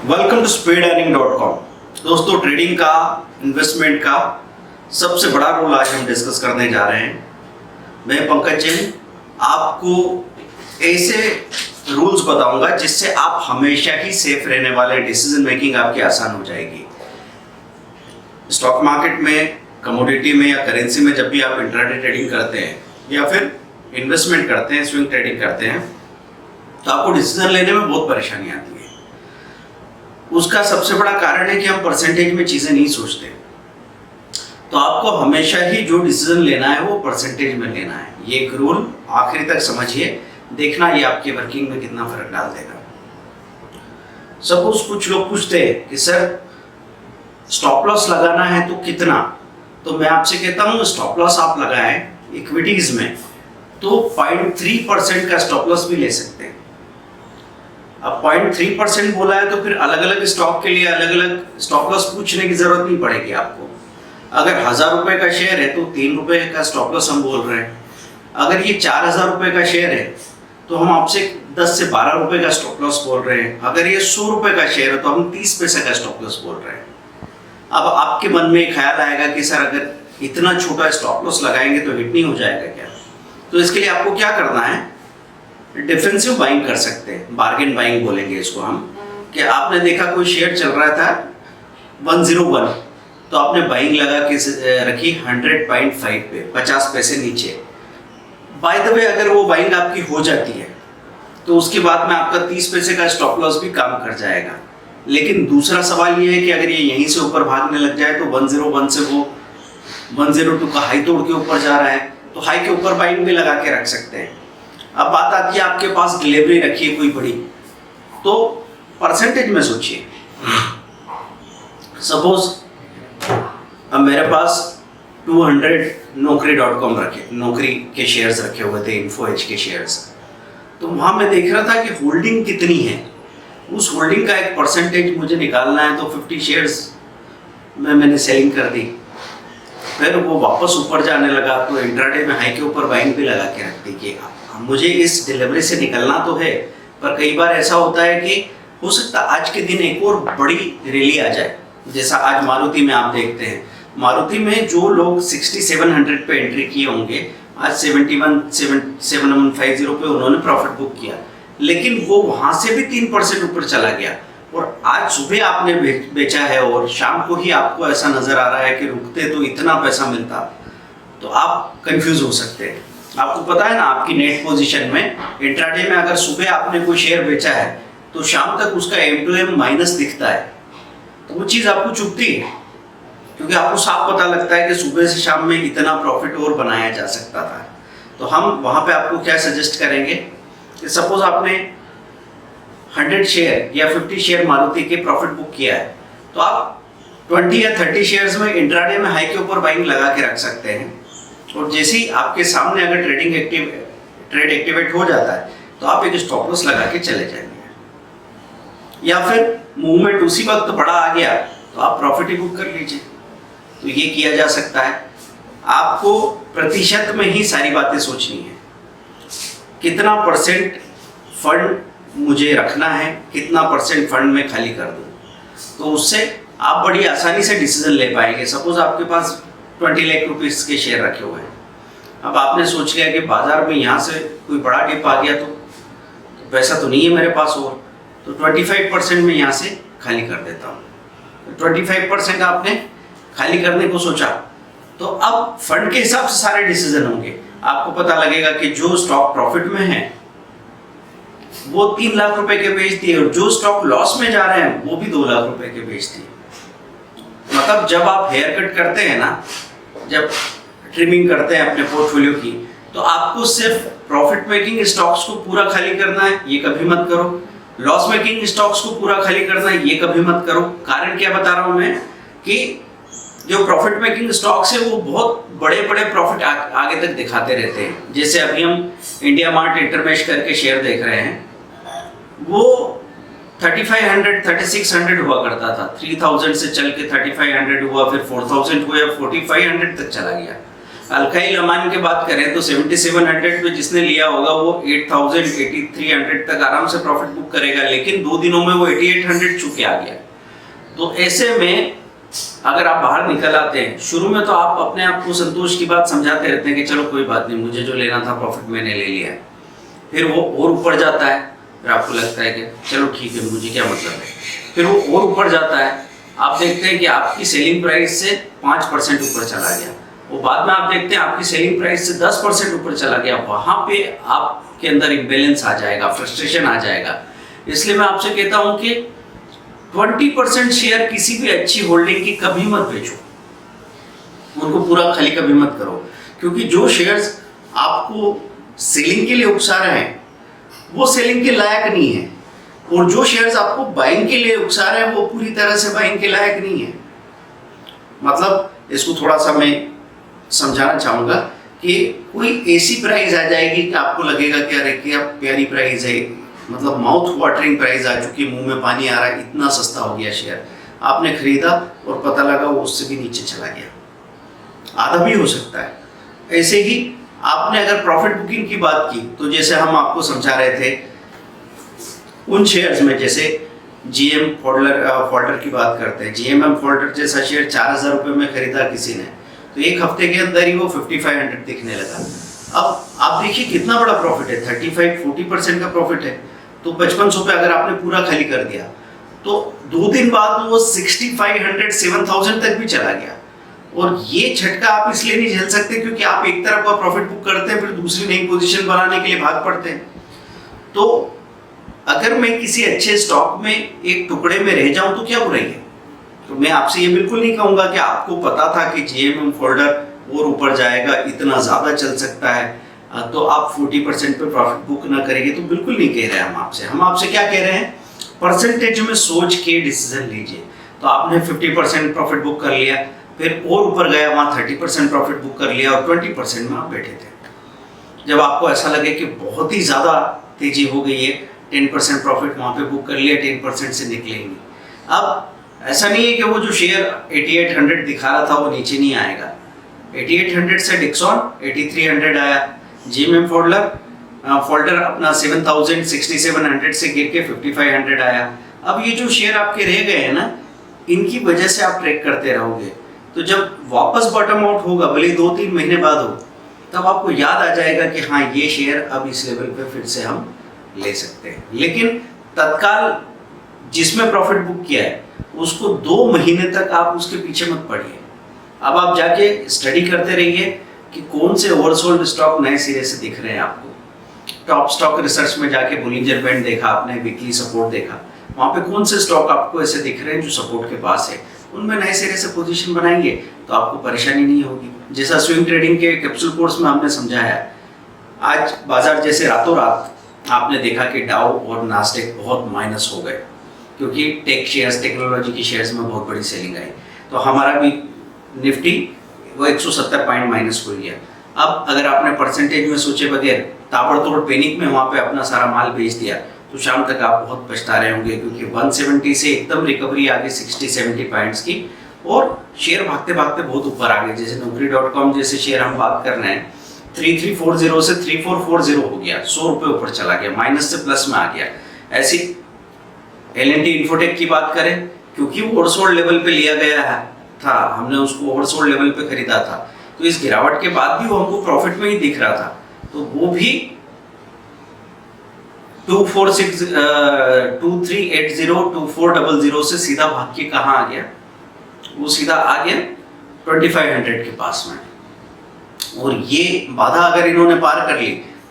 Welcome to speedearning.com। दोस्तों, trading का, investment का सबसे बड़ा रोल आज हम डिस्कस करने जा रहे हैं। मैं पंकज जैन आपको ऐसे रूल्स बताऊंगा जिससे आप हमेशा ही सेफ रहने वाले, डिसीजन मेकिंग आपकी आसान हो जाएगी। स्टॉक मार्केट में, कमोडिटी में या करेंसी में जब भी आप इंट्राडे ट्रेडिंग करते हैं या फिर इन्वेस्टमेंट करते हैं, स्विंग ट्रेडिंग करते हैं, तो आपको डिसीजन लेने में बहुत परेशानी आती है। उसका सबसे बड़ा कारण है कि हम परसेंटेज में चीज़ें नहीं सोचते। तो आपको हमेशा ही जो डिसीजन लेना है वो परसेंटेज में लेना है। ये एक रूल आखिरी तक समझिए, देखना ये आपके वर्किंग में कितना फर्क डाल देगा। सपोज कुछ लोग पूछते हैं कि सर स्टॉप लॉस लगाना है तो कितना, तो मैं आपसे कहता हूँ स्टॉप लॉस आप लगाएं इक्विटीज में तो 0.3% का स्टॉप लॉस भी ले सकते हैं। अब 0.3% बोला है तो फिर अलग अलग स्टॉक के लिए अलग अलग स्टॉप लॉस पूछने की जरूरत नहीं पड़ेगी आपको। अगर 1000 रुपए का शेयर है तो 3 रुपए का स्टॉप लॉस हम बोल रहे हैं। अगर ये 4000 रुपए का शेयर है तो हम आपसे 10 से 12 रुपए का स्टॉप लॉस बोल रहे हैं। अगर ये 100 रुपए का शेयर है तो हम 30 पैसे का स्टॉप लॉस बोल रहे हैं। अब आपके मन में ख्याल आएगा कि सर अगर इतना छोटा स्टॉप लॉस लगाएंगे तो हिट नहीं हो जाएगा क्या? तो इसके लिए आपको क्या करना है, डिफेंसिव बाइंग कर सकते हैं, बार्गेन बाइंग बोलेंगे इसको हम। कि आपने देखा कोई शेयर चल रहा था 101, तो आपने बाइंग लगा के रखी 100.5 पे, 50 पैसे नीचे। बाय द वे अगर वो बाइंग आपकी हो जाती है तो उसके बाद में आपका 30 पैसे का स्टॉप लॉस भी काम कर जाएगा। लेकिन दूसरा सवाल ये है कि अगर ये यहीं से ऊपर भागने लग जाए तो 101 से वो 102 का हाई तोड़ के ऊपर जा रहा है, तो हाई के ऊपर बाइंग भी लगा के रख सकते हैं। अब बात आती है आपके पास डिलीवरी रखी है कोई बड़ी, तो परसेंटेज में सोचिए। सपोज अब मेरे पास 200 नौकरी.com रखे, नौकरी के शेयर्स रखे हुए थे, इन्फो एज के शेयर्स। तो वहां मैं देख रहा था कि होल्डिंग कितनी है, उस होल्डिंग का एक परसेंटेज मुझे निकालना है। तो 50 शेयर्स में मैंने सेलिंग कर दी। फिर वो वापस ऊपर जाने लगा तो इंट्राडे में हाई के ऊपर बाइंग भी लगा के रख दी कि मुझे इस डिलीवरी से निकलना तो है। पर कई बार ऐसा होता है कि हो सकता आज के दिन एक और बड़ी रैली आ जाए, जैसा आज मारुति में आप देखते हैं। मारुति में जो लोग 6700 पे एंट्री किए होंगे, आज 7150 पे उन्होंने प्रॉफिट बुक किया, लेकिन वो वहां से भी 3% ऊपर चला गया। और आज सुबह आपने बेचा है और शाम को ही आपको ऐसा नजर आ रहा है कि रुकते तो इतना पैसा मिलता, तो आप कंफ्यूज हो सकते हैं। आपको पता है ना, आपकी नेट पोजीशन में इंट्राडे में अगर सुबह आपने कोई शेयर बेचा है तो शाम तक उसका M2M माइनस दिखता है, तो वो चीज़ आपको चुभती है, क्योंकि आपको साफ पता लगता है कि सुबह से शाम में इतना प्रॉफिट और बनाया जा सकता था। तो हम वहाँ पे आपको क्या सजेस्ट करेंगे कि सपोज आपने 100 शेयर या 50 शेयर मारुति के प्रॉफिट बुक किया है, तो आप 20 या 30 शेयर्स में इंट्राडे में हाई के ऊपर बाइंग लगा के रख सकते हैं। और जैसे ही आपके सामने अगर ट्रेड एक्टिवेट हो जाता है तो आप एक स्टॉप लॉस लगा के चले जाएंगे। या फिर मूवमेंट उसी वक्त बड़ा आ गया तो आप प्रॉफिट ही बुक कर लीजिए। तो ये किया जा सकता है। आपको प्रतिशत में ही सारी बातें सोचनी है। कितना परसेंट फंड मुझे रखना है, कितना परसेंट फंड में खाली कर दूं, तो उससे आप बड़ी आसानी से डिसीजन ले पाएंगे। सपोज आपके पास 20 लाख रुपीस के शेयर रखे हुए हैं। अब आपने सोच लिया कि बाजार में यहाँ से कोई बड़ा डिप आ गया तो पैसा तो नहीं है मेरे पास और, तो 25% में यहाँ से खाली कर देता हूँ। 25% आपने खाली करने को सोचा, तो अब फंड के हिसाब से सारे डिसीजन होंगे। आपको पता लगेगा कि जो स्टॉक प्रॉफिट में है वो 3 लाख रुपए के बेच दिए और जो स्टॉक लॉस में जा रहे हैं वो भी 2 लाख रुपए के बेच दिए। मतलब जब आप हेयर कट करते हैं ना, जब ट्रिमिंग करते हैं अपने पोर्टफोलियो की, तो आपको सिर्फ प्रॉफिट मेकिंग स्टॉक्स को पूरा खाली करना है, ये कभी मत करो। लॉस मेकिंग स्टॉक्स को पूरा खाली करना है, ये कभी मत करो। कारण क्या बता रहा हूं मैं, कि जो प्रॉफिट मेकिंग स्टॉक्स है वो बहुत बड़े बड़े प्रॉफिट आगे तक दिखाते रहते हैं। जैसे अभी हम इंडिया मार्ट इंटरमेश करके शेयर देख रहे हैं, वो 3500 3600 हुआ करता था, 3000 से चल के 3500 हुआ, फिर 4000 हुआ, 4500 तक चला गया। अल्काइल अमान की बात करें तो 7700 पे जिसने लिया होगा वो 8000 8300 तक आराम से प्रॉफिट बुक करेगा, लेकिन 2 दिनों में वो 8800 छू के आ गया। तो ऐसे में अगर आप बाहर निकल आते हैं, शुरू में तो आप अपने आप को संतोष की बात समझाते रहते हैं कि चलो कोई बात नहीं, मुझे जो लेना था प्रॉफिट मैंने ले लिया है। फिर वो और ऊपर जाता है, फिर आपको लगता है कि चलो ठीक है, मुझे क्या मतलब है। फिर वो और ऊपर जाता है, आप देखते हैं कि आपकी सेलिंग प्राइस से 5% ऊपर चला गया। वो बाद में आप देखते हैं आपकी सेलिंग प्राइस से 10% ऊपर चला गया। वहाँ पे आपके अंदर इम्बैलेंस आ जाएगा, फ्रस्ट्रेशन आ जाएगा। इसलिए मैं आपसे कहता हूँ कि 20% शेयर किसी भी अच्छी होल्डिंग की कभी मत बेचो, उनको पूरा खाली कभी मत करो, क्योंकि जो शेयर्स आपको सेलिंग के लिए उकसा रहे हैं वो सेलिंग के लायक नहीं है, और जो शेयर्स आपको बाइंग के लिए उकसा रहे हैं वो पूरी तरह से बाइंग के लायक नहीं है। मतलब इसको थोड़ा सा मैं समझाना चाहूँगा कि कोई ऐसी प्राइस आ जाएगी कि आपको लगेगा कि अरे क्या प्यारी प्राइस है, मतलब माउथ वाटरिंग प्राइस आ चुकी, मुंह में पानी आ रहा है, इतना सस्ता हो गया शेयर। आपने खरीदा और पता लगा वो उससे भी नीचे चला गया, आधा भी हो सकता है। ऐसे ही आपने अगर प्रॉफिट बुकिंग की बात की तो जैसे हम आपको समझा रहे थे उन शेयर्स में, जैसे जीएम फोल्डर की बात करते हैं। जीएमएम फोल्डर जैसा शेयर 4000 रुपये में खरीदा किसी ने, तो एक हफ्ते के अंदर ही वो 5500 दिखने लगा। अब आप देखिए कितना बड़ा प्रॉफिट है, 35-40% का प्रॉफिट है। तो 5500 पे अगर आपने पूरा खाली कर दिया तो 2 दिन बाद वो 6500-7000 तक भी चला गया। और ये झटका आप इसलिए नहीं झेल सकते क्योंकि आप एक तरफ का प्रॉफिट बुक करते हैं, फिर दूसरी नई पोजीशन बनाने के लिए भाग पड़ते हैं। तो अगर मैं किसी अच्छे स्टॉक में एक टुकड़े में रह जाऊं तो क्या बुराई है। तो मैं आपसे ये बिल्कुल नहीं कहूंगा कि आपको पता था कि जीएमएम फोल्डर और ऊपर जाएगा, इतना ज़्यादा चल सकता है, तो आप 40% पे प्रॉफिट बुक ना करेंगे, तो बिल्कुल नहीं कह रहे हैं हम आपसे क्या कह रहे हैं, परसेंटेज में सोच के डिसीजन लीजिए। तो आपने 50% प्रॉफिट बुक कर लिया, फिर और ऊपर गया, वहाँ 30% प्रॉफिट बुक कर लिया और 20% में आप बैठे थे। जब आपको ऐसा लगे कि बहुत ही ज़्यादा तेजी हो गई है, 10% प्रॉफिट वहाँ पे बुक कर लिया, 10% से निकलेंगे। अब ऐसा नहीं है कि वो जो शेयर 8800 दिखा रहा था वो नीचे नहीं आएगा। 8800 से डिक्सॉन 8300 आया, जीएमएम फोल्डर अपना 6700 से गिर के 5500 आया। अब ये जो शेयर आपके रह गए हैं ना, इनकी वजह से आप ट्रैक करते रहोगे, तो जब वापस बॉटम आउट होगा, भले 2-3 महीने बाद हो, तब आपको याद आ जाएगा कि हाँ ये शेयर अब इस लेवल पे फिर से हम ले सकते हैं। लेकिन तत्काल जिसमें प्रॉफिट बुक किया है उसको 2 महीने तक आप उसके पीछे मत पड़िए। अब आप जाके स्टडी करते रहिए कि कौन से ओवरसोल्ड स्टॉक नए सिरे से दिख रहे हैं आपको। टॉप स्टॉक रिसर्च में जाके बोलिंजर बैंड देखा आपने, वीकली सपोर्ट देखा, वहाँ पे कौन से स्टॉक आपको ऐसे दिख रहे हैं जो सपोर्ट के पास है, उनमें नए सिरे से पोजीशन बनाएंगे तो आपको परेशानी नहीं होगी। जैसा स्विंग ट्रेडिंग के कैप्सूल कोर्स में हमने समझाया, आज बाजार जैसे रातों रात आपने देखा कि डाउ और नास्डेक बहुत माइनस हो गए, क्योंकि टेक शेयर्स, टेक्नोलॉजी की शेयर्स में बहुत बड़ी सेलिंग आई। तो हमारा भी निफ्टी वो 170 पॉइंट माइनस हो गया। अब अगर आपने परसेंटेज में सोचे बगैर ताबड़तोड़ पैनिक में वहाँ पे अपना सारा माल बेच दिया तो शाम तक आप बहुत पछता रहे होंगे, क्योंकि 170 से एकदम रिकवरी आ गई 60-70 पॉइंट्स की, और शेयर भागते भागते बहुत ऊपर आ गए। जैसे Naukri.com जैसे शेयर हम बात कर रहे हैं, 3340 से 3440 हो गया, 100 रुपये ऊपर चला गया, माइनस से प्लस में आ गया। ऐसी L&T इन्फोटेक की बात करें, क्योंकि वो ओवरसोल्ड लेवल पे लिया गया था, हमने उसको ओवरसोल्ड लेवल पे खरीदा था, तो इस गिरावट के बाद भी वो हमको प्रॉफिट में ही दिख रहा था। तो वो भी 2380 से सीधा भाग के कहाँ आ गया, वो सीधा आ गया 2500 के पास में। और ये बाधा अगर इन्होंने पार कर ली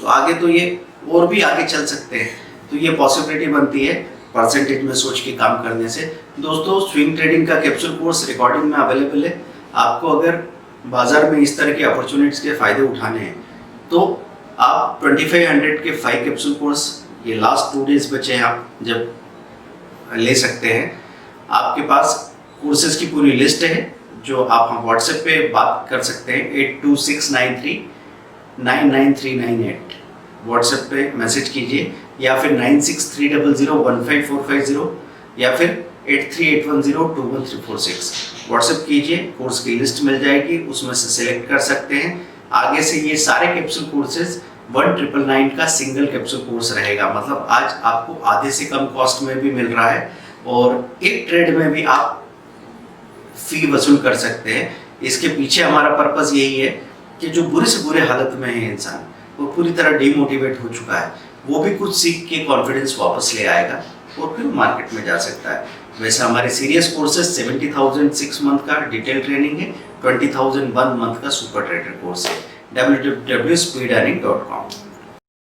तो आगे तो ये और भी आगे चल सकते हैं। तो ये पॉसिबिलिटी बनती है परसेंटेज में सोच के काम करने से। दोस्तों, स्विंग ट्रेडिंग का कैप्सूल कोर्स रिकॉर्डिंग में अवेलेबल है। आपको अगर बाजार में इस तरह के अपॉर्चुनिटीज के फायदे उठाने हैं तो आप 2500 के 5 कैप्सूल कोर्स, ये लास्ट 2 डेज बचे हैं, आप जब ले सकते हैं। आपके पास कोर्सेज की पूरी लिस्ट है जो आप हम व्हाट्सएप पे बात कर सकते हैं, 8269399398 व्हाट्सएप पे मैसेज कीजिए, या फिर 9630015450, या फिर 8381021346। व्हाट्सएप कीजिए, कोर्स की लिस्ट मिल जाएगी, उसमें से सिलेक्ट कर सकते हैं। आगे से ये सारे कैप्सूल कोर्सेज 1999 का सिंगल कैप्सूल कोर्स रहेगा, मतलब आज आपको आधे से कम कॉस्ट में भी मिल रहा है और एक ट्रेड में भी आप फी वसूल कर सकते हैं। इसके पीछे हमारा पर्पस यही है कि जो बुरे से बुरे हालत में है इंसान, वो पूरी तरह डिमोटिवेट हो चुका है, वो भी कुछ सीख के कॉन्फिडेंस वापस ले आएगा और फिर मार्केट में जा सकता है। वैसे हमारे सीरियस कोर्सेज 70,000 6 मंथ का डिटेल ट्रेनिंग है, 20,000 1 मंथ का सुपर ट्रेडर कोर्स है। www.speedearning.com